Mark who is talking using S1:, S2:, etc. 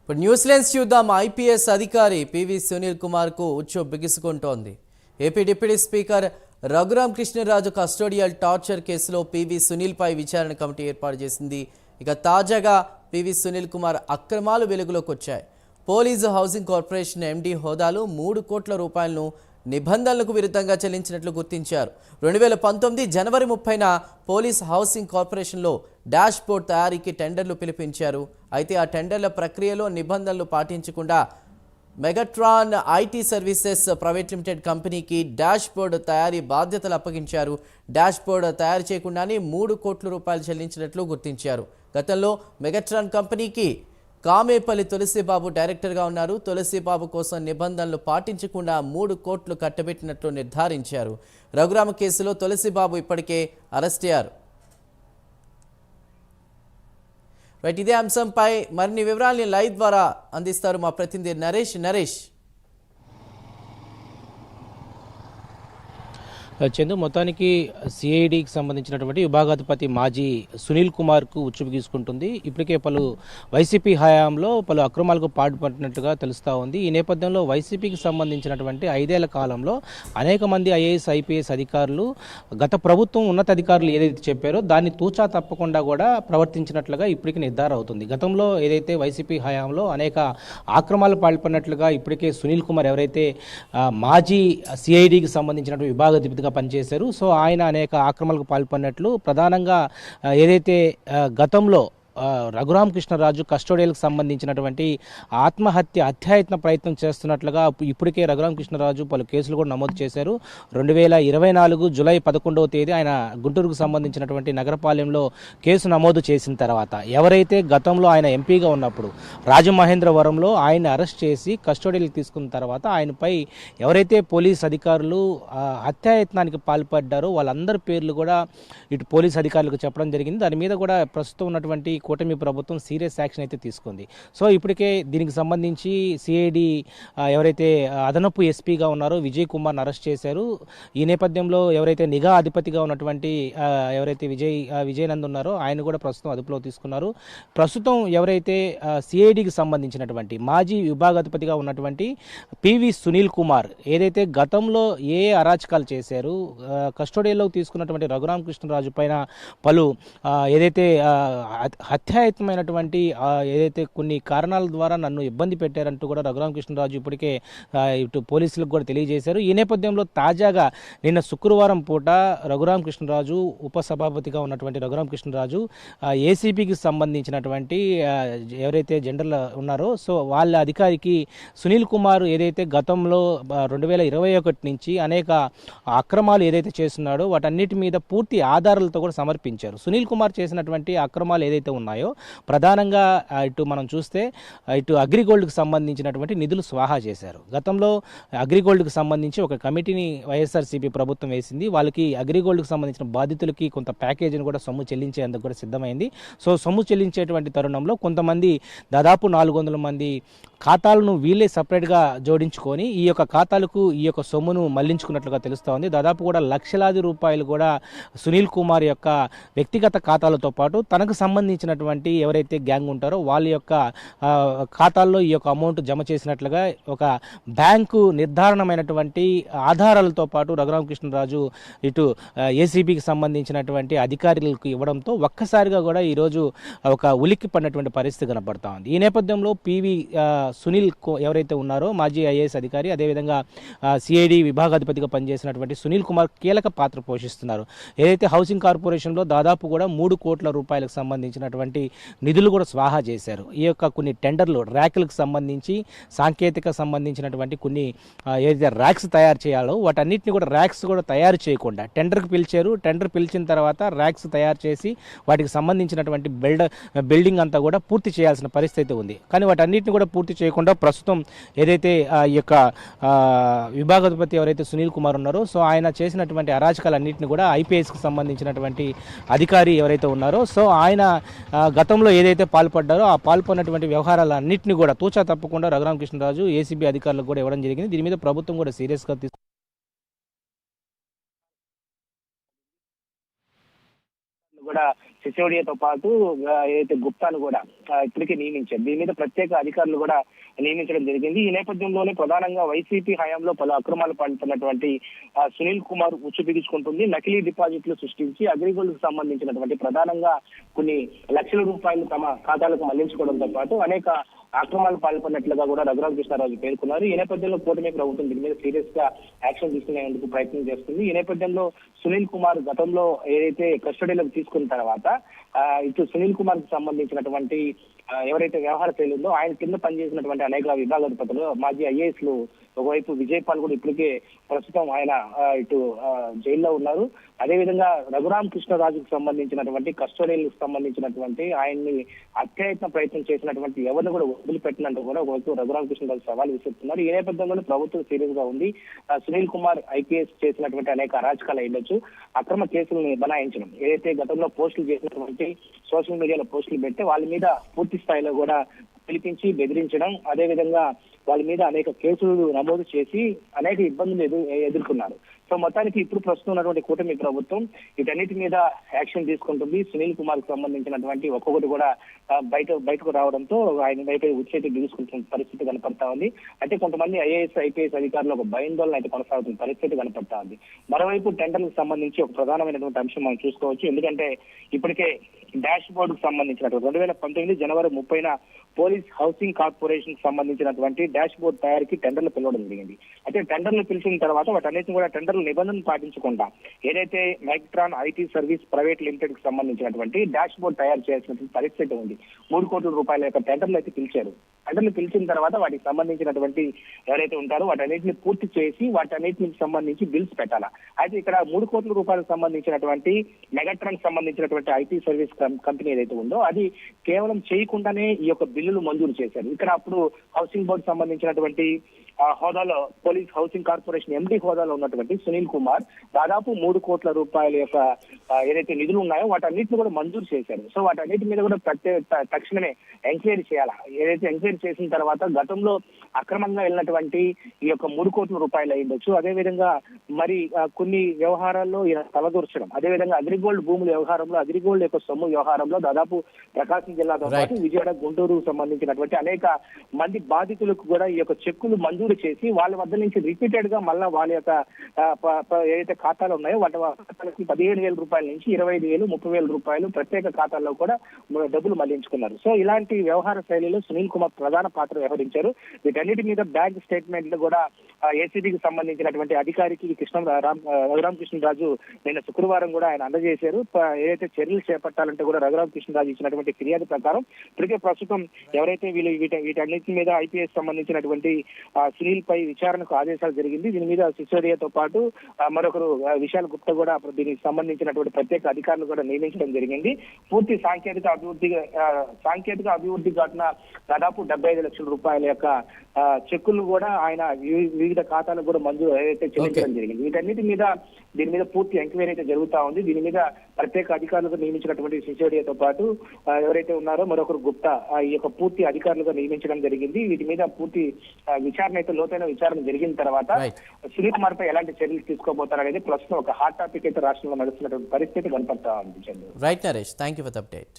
S1: ఇప్పుడు news lens చూద్దాం. IPS అధికారి పివి సునీల్ కుమార్ కు ఉచ్చు బిగుసుకుంటోంది. AP deputy speaker Raghuram Krishnaraju custodial torture కేసులో పివి సునీల్ పై విచారణ కమిటీ ఏర్పాటు చేసింది. ఇక తాజాగా పివి సునీల్ కుమార్ అక్రమాలు వెలుగులోకి వచ్చాయి. పోలీసు హౌసింగ్ కార్పొరేషన్ ఎండీ హోదాలో 3 కోట్ల రూపాయలను నిబంధనలకు విరుద్ధంగా చెల్లించినట్లు గుర్తించారు. 2019 జనవరి 30న పోలీస్ హౌసింగ్ కార్పొరేషన్లో డాష్ బోర్డ్ తయారీకి టెండర్లు పిలిపించారు. అయితే ఆ టెండర్ల ప్రక్రియలో నిబంధనలు పాటించకుండా Megatron IT services private limited కంపెనీకి డాష్ బోర్డు తయారీ బాధ్యతలు అప్పగించారు. డాష్ బోర్డు తయారు చేయకుండానే 3 కోట్ల రూపాయలు చెల్లించినట్లు గుర్తించారు. గతంలో మెగాట్రాన్ కంపెనీకి కామేపల్లి తులసిబాబు డైరెక్టర్గా ఉన్నారు. తులసిబాబు కోసం నిబంధనలు పాటించకుండా 3 కోట్లు కట్టబెట్టినట్లు నిర్ధారించారు. రఘురామ కేసులో తులసిబాబు ఇప్పటికే అరెస్ట్ అయ్యారు. ఇదే అంశంపై మరిన్ని వివరాలని లైవ్ ద్వారా అందిస్తారు మా ప్రతినిధి నరేష్.
S2: చందు, మొత్తానికి సిఐడికి సంబంధించినటువంటి విభాగాధిపతి మాజీ సునీల్ కుమార్కు ఉచ్చు బిగుసుకుంటుంది. ఇప్పటికే పలు వైసీపీ హయాంలో పలు అక్రమాలకు పాల్పడినట్టుగా తెలుస్తూ ఉంది. ఈ నేపథ్యంలో వైసీపీకి సంబంధించినటువంటి 5 ఏళ్ల కాలంలో అనేక మంది ఐఏఎస్ ఐపీఎస్ అధికారులు గత ప్రభుత్వం ఉన్నతాధికారులు ఏదైతే చెప్పారో దాన్ని తూచా తప్పకుండా కూడా ప్రవర్తించినట్లుగా ఇప్పటికీ నిర్ధారణ అవుతుంది. గతంలో ఏదైతే వైసీపీ హయాంలో అనేక ఆక్రమాలు పాల్పడినట్లుగా ఇప్పటికే సునీల్ కుమార్ ఎవరైతే మాజీ సిఐడికి సంబంధించినటువంటి విభాగాధిపతిగా పనిచేశారు. సో ఆయన అనేక ఆక్రమణలకు పాల్పడినట్లు ప్రధానంగా ఏదైతే గతంలో రఘురామ్ కృష్ణరాజు కస్టోడియల్కి సంబంధించినటువంటి ఆత్మహత్య హత్యాయత్న ప్రయత్నం చేస్తున్నట్లుగా ఇప్పటికే రఘురామ్ కృష్ణరాజు పలు కేసులు కూడా నమోదు చేశారు. 2024 జూలై 11వ తేదీ ఆయన గుంటూరుకు సంబంధించినటువంటి నగరపాలెంలో కేసు నమోదు చేసిన తర్వాత ఎవరైతే గతంలో ఆయన ఎంపీగా ఉన్నప్పుడు రాజమహేంద్రవరంలో ఆయన అరెస్ట్ చేసి కస్టోడియల్కి తీసుకున్న తర్వాత ఆయనపై ఎవరైతే పోలీస్ అధికారులు హత్యాయత్నానికి పాల్పడ్డారో వాళ్ళందరి పేర్లు కూడా ఇటు పోలీస్ అధికారులకు చెప్పడం జరిగింది. దాని మీద కూడా ప్రస్తుతం ఉన్నటువంటి కూటమి ప్రభుత్వం సీరియస్ యాక్షన్ అయితే తీసుకుంది. సో ఇప్పటికే దీనికి సంబంధించి సిఐడి ఎవరైతే అదనపు ఎస్పీగా ఉన్నారో విజయ్ కుమార్ని అరెస్ట్ చేశారు. ఈ నేపథ్యంలో ఎవరైతే నిఘా అధిపతిగా ఉన్నటువంటి ఎవరైతే విజయనంద్ ఉన్నారో ఆయన కూడా ప్రస్తుతం అదుపులో తీసుకున్నారు. ప్రస్తుతం ఎవరైతే సిఐడికి సంబంధించినటువంటి మాజీ విభాగాధిపతిగా ఉన్నటువంటి పివి సునీల్ కుమార్ ఏదైతే గతంలో ఏ అరాచకాలు చేశారు, కస్టోడియల్లో తీసుకున్నటువంటి రఘురామ్ కృష్ణరాజు పైన పలు ఏదైతే హత్యాయత్నమైనటువంటి ఏదైతే కొన్ని కారణాల ద్వారా నన్ను ఇబ్బంది పెట్టారంటూ కూడా రఘురామ్ కృష్ణరాజు ఇప్పటికే ఇటు పోలీసులకు కూడా తెలియజేశారు. ఈ నేపథ్యంలో తాజాగా నిన్న శుక్రవారం పూట రఘురామ్ కృష్ణరాజు ఉపసభాపతిగా ఉన్నటువంటి రఘురామ్ కృష్ణరాజు ఏసీపీకి సంబంధించినటువంటి ఎవరైతే జనరల్ ఉన్నారో సో వాళ్ళ అధికారికి సునీల్ కుమార్ ఏదైతే గతంలో 2021 నుంచి అనేక అక్రమాలు ఏదైతే చేస్తున్నాడో వాటన్నిటి మీద పూర్తి ఆధారాలతో కూడా సమర్పించారు. సునీల్ కుమార్ చేసినటువంటి అక్రమాలు ఏదైతే ఉన్నాయో ప్రధానంగా ఇటు మనం చూస్తే ఇటు అగ్రిగోల్డ్కి సంబంధించినటువంటి నిధులు స్వాహా చేశారు. గతంలో అగ్రిగోల్డ్కి సంబంధించి ఒక కమిటీని వైఎస్ఆర్సీపీ ప్రభుత్వం వేసింది. వాళ్ళకి అగ్రిగోల్డ్కి సంబంధించిన బాధితులకి కొంత ప్యాకేజీని కూడా సొమ్ము చెల్లించేందుకు కూడా సిద్ధమైంది. సో సొమ్ము చెల్లించేటువంటి తరుణంలో కొంతమంది దాదాపు 400 మంది ఖాతాలను వీళ్ళే సపరేట్గా జోడించుకొని ఈ యొక్క ఖాతాలకు ఈ యొక్క సొమ్మును మళ్లించుకున్నట్లుగా తెలుస్తూ ఉంది. దాదాపు కూడా లక్షలాది రూపాయలు కూడా సునీల్ కుమార్ యొక్క వ్యక్తిగత ఖాతాలతో పాటు తనకు సంబంధించినటువంటి ఎవరైతే గ్యాంగ్ ఉంటారో వాళ్ళ యొక్క ఖాతాల్లో ఈ యొక్క అమౌంట్ జమ చేసినట్లుగా ఒక బ్యాంకు నిర్ధారణమైనటువంటి ఆధారాలతో పాటు రఘురామ్ కృష్ణరాజు ఇటు ఏసీబీకి సంబంధించినటువంటి అధికారులకు ఇవ్వడంతో ఒక్కసారిగా కూడా ఈరోజు ఒక ఉలిక్కి పడినటువంటి పరిస్థితి కనబడతా ఉంది. ఈ నేపథ్యంలో పివి సునీల్ ఎవరైతే ఉన్నారో మాజీ ఐఏఎస్ అధికారి, అదేవిధంగా సిఐడి విభాగాధిపతిగా పనిచేసినటువంటి సునీల్ కుమార్ కీలక పాత్ర పోషిస్తున్నారు. ఏదైతే హౌసింగ్ కార్పొరేషన్లో దాదాపు కూడా 3 కోట్ల రూపాయలకు సంబంధించినటువంటి నిధులు కూడా స్వాహా చేశారు. ఈ యొక్క కొన్ని టెండర్లు ర్యాకులకు సంబంధించి సాంకేతిక సంబంధించినటువంటి కొన్ని ఏదైతే ర్యాక్స్ తయారు చేయాలో వాటన్నిటిని కూడా ర్యాక్స్ కూడా తయారు చేయకుండా టెండర్కి పిలిచారు. టెండర్ పిలిచిన తర్వాత ర్యాక్స్ తయారు చేసి వాటికి సంబంధించినటువంటి బిల్డింగ్ అంతా కూడా పూర్తి చేయాల్సిన పరిస్థితి ఉంది. కానీ వాటన్నిటిని కూడా పూర్తి చేయకుండా ప్రస్తుతం ఏదైతే ఈ యొక్క విభాగాధిపతి ఎవరైతే సునీల్ కుమార్ ఉన్నారో సో ఆయన చేసినటువంటి అరాచకాలన్నింటినీ కూడా ఐపీఎస్కి సంబంధించినటువంటి అధికారి ఎవరైతే ఉన్నారో సో ఆయన గతంలో ఏదైతే పాల్పడ్డారో ఆ పాల్పడినటువంటి వ్యవహారాలన్నింటినీ కూడా తూచా తప్పకుండా రఘురామ్ కృష్ణరాజు ఏసీబీ అధికారులకు కూడా ఇవ్వడం జరిగింది. దీని మీద ప్రభుత్వం కూడా సీరియస్గా కూడా
S3: సిసోడియాతో పాటు ఏదైతే గుప్తాను కూడా ఇప్పటికే నియమించారు. దీని మీద ప్రత్యేక అధికారులు కూడా నియమించడం జరిగింది. ఈ నేపథ్యంలోనే ప్రధానంగా వైసీపీ హయాంలో పలు అక్రమాలు పాల్పడినటువంటి సునీల్ కుమార్ ఉచ్చు బిగించుకుంటుంది. నకిలీ డిపాజిట్లు సృష్టించి అగ్రిగోల్డ్ కు సంబంధించినటువంటి ప్రధానంగా కొన్ని లక్షల రూపాయలు తమ ఖాతాలకు మళ్లించుకోవడంతో పాటు అనేక అక్రమాలు పాల్పడినట్లుగా కూడా రఘురామ కృష్ణరాజు పేర్కొన్నారు. ఈ నేపథ్యంలో కూటమి ప్రభుత్వం దీని మీద సీరియస్ గా యాక్షన్ తీసుకునేందుకు ప్రయత్నం చేస్తుంది. ఈ నేపథ్యంలో సునీల్ కుమార్ గతంలో ఏదైతే కస్టడీలోకి తీసుకున్న తర్వాత ఇటు సునీల్ కుమార్ కి సంబంధించినటువంటి ఎవరైతే వ్యవహార శైలి ఉందో ఆయన కింద పనిచేసినటువంటి అనేక విభాగాధిపతులు మాజీ ఐఏఎస్లు ఒకవైపు విజయపాల్ కూడా ఇప్పటికే ప్రస్తుతం ఆయన ఇటు జైల్లో ఉన్నారు. అదేవిధంగా రఘురామ కృష్ణరాజుకు సంబంధించినటువంటి కస్టడీలకు సంబంధించినటువంటి ఆయన్ని హత్యాయత్న ప్రయత్నం చేసినటువంటి ఎవరిని కూడా వదిలిపెట్టినట్టు కూడా ఒకవైపు రఘురామ కృష్ణరాజు సవాల్ విసురుతున్నారు. ఈ నేపథ్యంలోనే ప్రభుత్వం సీరియస్ గా ఉంది. సునీల్ కుమార్ ఐపీఎస్ చేసినటువంటి అనేక అరాచకాలు అయ్యొచ్చు, అక్రమ కేసులను బనాయించడం, ఏదైతే గతంలో పోస్టులు చేసినటువంటి సోషల్ మీడియాలో పోస్టులు పెట్టి వాళ్ళ మీద పూర్తి స్థాయిలో కూడా పిలిపించి బెదిరించడం, అదేవిధంగా వాళ్ళ మీద అనేక కేసులు నమోదు చేసి అనేక ఇబ్బందులు ఎదుర్కొన్నారు. సో మొత్తానికి ఇప్పుడు ప్రస్తుతం ఉన్నటువంటి కూటమి ప్రభుత్వం వీటన్నిటి మీద యాక్షన్ తీసుకుంటుంది. సునీల్ కుమార్ కు సంబంధించినటువంటి ఒక్కొక్కటి కూడా బయటకు రావడంతో ఆయన బయట ఉచ్చేతి బిగుసుకుంటున్న పరిస్థితి కనపడతా ఉంది. అంటే కొంతమంది ఐఏఎస్ ఐపీఎస్ అధికారులు ఒక భయాందోళన అయితే కొనసాగుతున్న పరిస్థితి కనపడతా ఉంది. మరోవైపు టెండర్లకు సంబంధించి ఒక ప్రధానమైనటువంటి అంశం మనం చూసుకోవచ్చు. ఎందుకంటే ఇప్పటికే డాష్ బోర్డు కు సంబంధించినటువంటి 2019 జనవరి 30న పోలీస్ హౌసింగ్ కార్పొరేషన్ కు సంబంధించినటువంటి డాష్ బోర్డు తయారీకి టెండర్లు పిలవడం జరిగింది. అయితే టెండర్లు పిలిచిన తర్వాత వాటన్నిటిని కూడా టెండర్ల నిబంధనలు పాటించకుండా ఏదైతే మైక్ట్రాన్ ఐటీ సర్వీస్ ప్రైవేట్ లిమిటెడ్ కి సంబంధించినటువంటి డాష్ బోర్డు తయారు చేయాల్సినటువంటి పరిస్థితి ఉంది. 3 కోట్ల రూపాయల యొక్క టెండర్లు అయితే పిలిచారు. టెండర్లు పిలిచిన తర్వాత వాటికి సంబంధించినటువంటి ఎవరైతే ఉంటారో వాటన్నిటిని పూర్తి చేసి వాటన్నిటికి సంబంధించి బిల్స్ పెట్టాలా. అయితే ఇక్కడ 3 కోట్ల రూపాయలకు సంబంధించినటువంటి మెగాట్రాన్ సంబంధించినటువంటి ఐటీ సర్వీస్ కంపెనీ ఏదైతే ఉందో అది కేవలం చేయకుండానే ఈ యొక్క బిల్లులు మంజూరు చేశారు. ఇక్కడ అప్పుడు హౌసింగ్ బోర్డు సంబంధించినటువంటి హోదాలో పోలీస్ హౌసింగ్ కార్పొరేషన్ ఎండీ హోదాలో ఉన్నటువంటి సునీల్ కుమార్ దాదాపు 3 కోట్ల రూపాయల యొక్క ఏదైతే నిధులు ఉన్నాయో వాటన్నిటిని కూడా మంజూరు చేశారు. సో వాటన్నిటి మీద కూడా తక్షణమే ఎంక్వైరీ చేయాలా. ఏదైతే ఎంక్వైరీ చేసిన తర్వాత గతంలో అక్రమంగా వెళ్ళినటువంటి ఈ యొక్క 3 కోట్ల రూపాయలు అయ్యిండొచ్చు, అదేవిధంగా మరి కొన్ని వ్యవహారాల్లో ఈయన తలదూర్చడం, అదేవిధంగా అగ్రిగోల్డ్ భూముల వ్యవహారంలో అగ్రిగోల్డ్ యొక్క సొమ్ము వ్యవహారంలో దాదాపు ప్రకాశం జిల్లాతో పాటు విజయవాడ గుంటూరుకు సంబంధించినటువంటి అనేక మంది బాధితులకు కూడా ఈ యొక్క చెక్కులు మంజూరు చేసి వాళ్ళ వద్ద నుంచి రిపీటెడ్ గా మళ్ళా వాళ్ళ యొక్క ఏదైతే ఖాతాలు ఉన్నాయో వాటి ఖాతాలకి 15,000 రూపాయల నుంచి 25,000, 30,000 రూపాయలు ప్రత్యేక ఖాతాల్లో కూడా డబ్బులు మళ్లించుకున్నారు. సో ఇలాంటి వ్యవహార శైలిలో సునీల్ కుమార్ ప్రధాన పాత్ర వ్యవహరించారు. వీటన్నిటి మీద బ్యాంక్ స్టేట్మెంట్లు కూడా ఏసీబీకి సంబంధించినటువంటి అధికారికి రఘురామ కృష్ణరాజు నిన్న శుక్రవారం కూడా ఆయన అందజేశారు. ఏదైతే చర్యలు చేపట్టాలంటే కూడా రఘురామ కృష్ణరాజు ఇచ్చినటువంటి ఫిర్యాదు ప్రకారం ఇప్పటికే ప్రస్తుతం ఎవరైతే వీటన్నిటి మీద ఐపీఎస్ సంబంధించినటువంటి సునీల్ పై విచారణకు ఆదేశాలు జరిగింది. దీని మీద సిసోడియాతో పాటు మరొకరు విశాల్ గుప్తా కూడా దీనికి సంబంధించినటువంటి ప్రత్యేక అధికారులు కూడా నియమించడం జరిగింది. పూర్తి సాంకేతిక అభివృద్ధి ఘటన దాదాపు 75 లక్షల రూపాయల యొక్క చెక్కులు కూడా ఆయన వివిధ ఖాతాలకు కూడా మంజూరు ఏదైతే చెల్లించడం జరిగింది. దీని మీద పూర్తి ఎంక్వైరీ అయితే జరుగుతా ఉంది. దీని మీద ప్రత్యేక అధికారులుగా నియమించినటువంటి సిసోడియాతో పాటు ఎవరైతే ఉన్నారో మరొకరు గుప్తా ఈ యొక్క పూర్తి అధికారులుగా నియమించడం జరిగింది. వీటి మీద పూర్తి విచారణ అయితే లోతైన విచారణ జరిగిన తర్వాత సునీల్ కుమార్ పై ఎలాంటి చర్యలు తీసుకోబోతారనేది ప్రస్తుతం ఒక హాట్ టాపిక్ అయితే రాష్ట్రంలో నడుస్తున్నటువంటి పరిస్థితి కనపడతా ఉంది.
S1: Right Naresh, thank you for the update.